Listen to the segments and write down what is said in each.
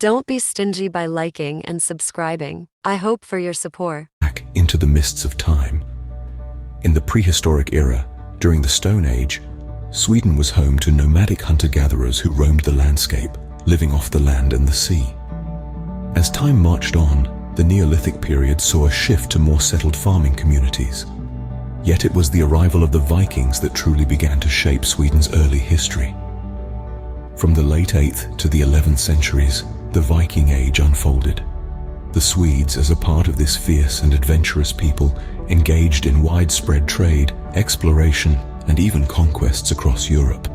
Don't be stingy by liking and subscribing. I hope for your support. Back into the mists of time. In the prehistoric era, during the Stone Age, Sweden was home to nomadic hunter-gatherers who roamed the landscape, living off the land and the sea. As time marched on, the Neolithic period saw a shift to more settled farming communities. Yet it was the arrival of the Vikings that truly began to shape Sweden's early history. From the late 8th to the 11th centuries, the Viking Age unfolded. The Swedes, as a part of this fierce and adventurous people, engaged in widespread trade, exploration, and even conquests across Europe.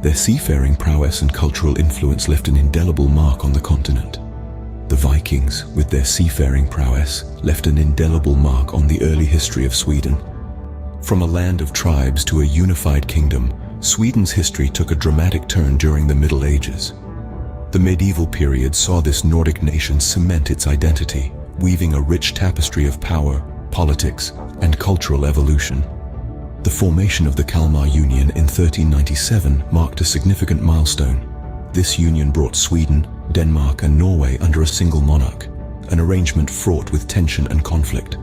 Their seafaring prowess and cultural influence left an indelible mark on the continent. The Vikings, with their seafaring prowess, left an indelible mark on the early history of Sweden. From a land of tribes to a unified kingdom, Sweden's history took a dramatic turn during the Middle Ages. The medieval period saw this Nordic nation cement its identity, weaving a rich tapestry of power, politics, and cultural evolution. The formation of the Kalmar Union in 1397 marked a significant milestone. This union brought Sweden, Denmark, and Norway under a single monarch, an arrangement fraught with tension and conflict.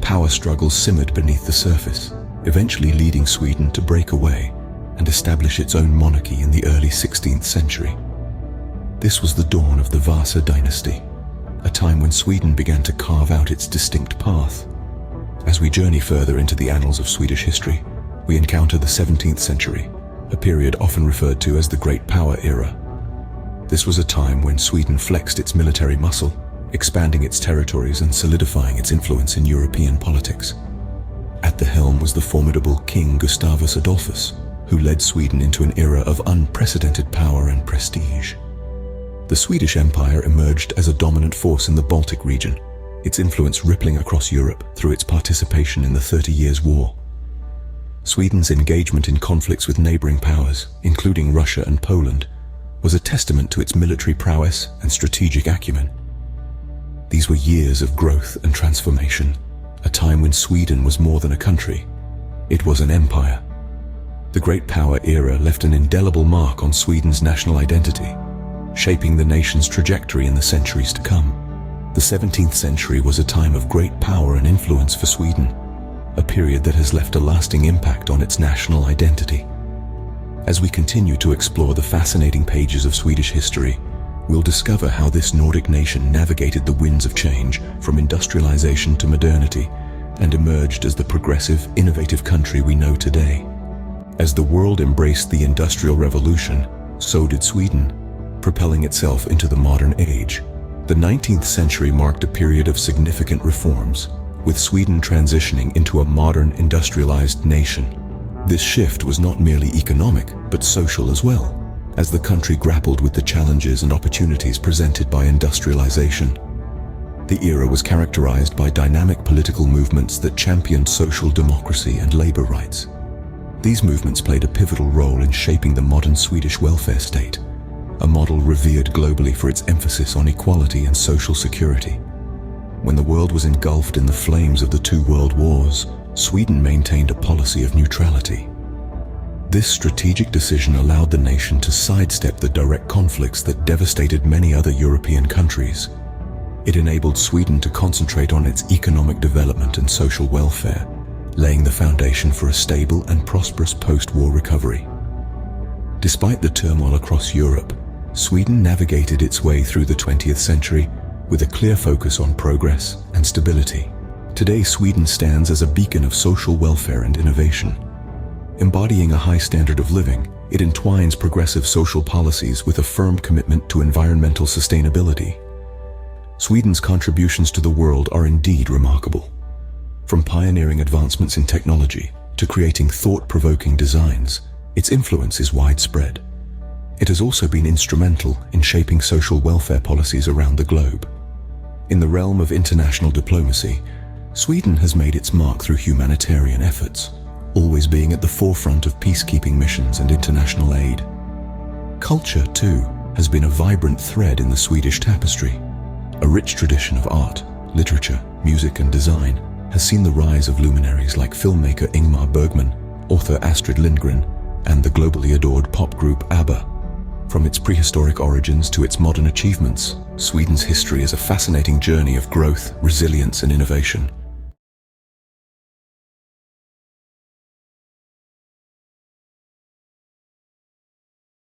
Power struggles simmered beneath the surface, eventually leading Sweden to break away and establish its own monarchy in the early 16th century. This was the dawn of the Vasa dynasty, a time when Sweden began to carve out its distinct path. As we journey further into the annals of Swedish history, we encounter the 17th century, a period often referred to as the Great Power Era. This was a time when Sweden flexed its military muscle, expanding its territories and solidifying its influence in European politics. At the helm was the formidable King Gustavus Adolphus, who led Sweden into an era of unprecedented power and prestige. The Swedish Empire emerged as a dominant force in the Baltic region, its influence rippling across Europe through its participation in the 30 Years' War. Sweden's engagement in conflicts with neighboring powers, including Russia and Poland, was a testament to its military prowess and strategic acumen. These were years of growth and transformation, a time when Sweden was more than a country. It was an empire. The Great Power Era left an indelible mark on Sweden's national identity, shaping the nation's trajectory in the centuries to come. The 17th century was a time of great power and influence for Sweden, a period that has left a lasting impact on its national identity. As we continue to explore the fascinating pages of Swedish history, we'll discover how this Nordic nation navigated the winds of change from industrialization to modernity and emerged as the progressive, innovative country we know today. As the world embraced the Industrial Revolution, so did Sweden, propelling itself into the modern age. The 19th century marked a period of significant reforms, with Sweden transitioning into a modern, industrialized nation. This shift was not merely economic, but social as well, as the country grappled with the challenges and opportunities presented by industrialization. The era was characterized by dynamic political movements that championed social democracy and labor rights. These movements played a pivotal role in shaping the modern Swedish welfare state, a model revered globally for its emphasis on equality and social security. When the world was engulfed in the flames of the two world wars, Sweden maintained a policy of neutrality. This strategic decision allowed the nation to sidestep the direct conflicts that devastated many other European countries. It enabled Sweden to concentrate on its economic development and social welfare, laying the foundation for a stable and prosperous post-war recovery. Despite the turmoil across Europe, Sweden navigated its way through the 20th century with a clear focus on progress and stability. Today, Sweden stands as a beacon of social welfare and innovation. Embodying a high standard of living, it entwines progressive social policies with a firm commitment to environmental sustainability. Sweden's contributions to the world are indeed remarkable. From pioneering advancements in technology to creating thought-provoking designs, its influence is widespread. It has also been instrumental in shaping social welfare policies around the globe. In the realm of international diplomacy, Sweden has made its mark through humanitarian efforts, always being at the forefront of peacekeeping missions and international aid. Culture, too, has been a vibrant thread in the Swedish tapestry. A rich tradition of art, literature, music, and design has seen the rise of luminaries like filmmaker Ingmar Bergman, author Astrid Lindgren, and the globally adored pop group ABBA. From its prehistoric origins to its modern achievements, Sweden's history is a fascinating journey of growth, resilience, and innovation.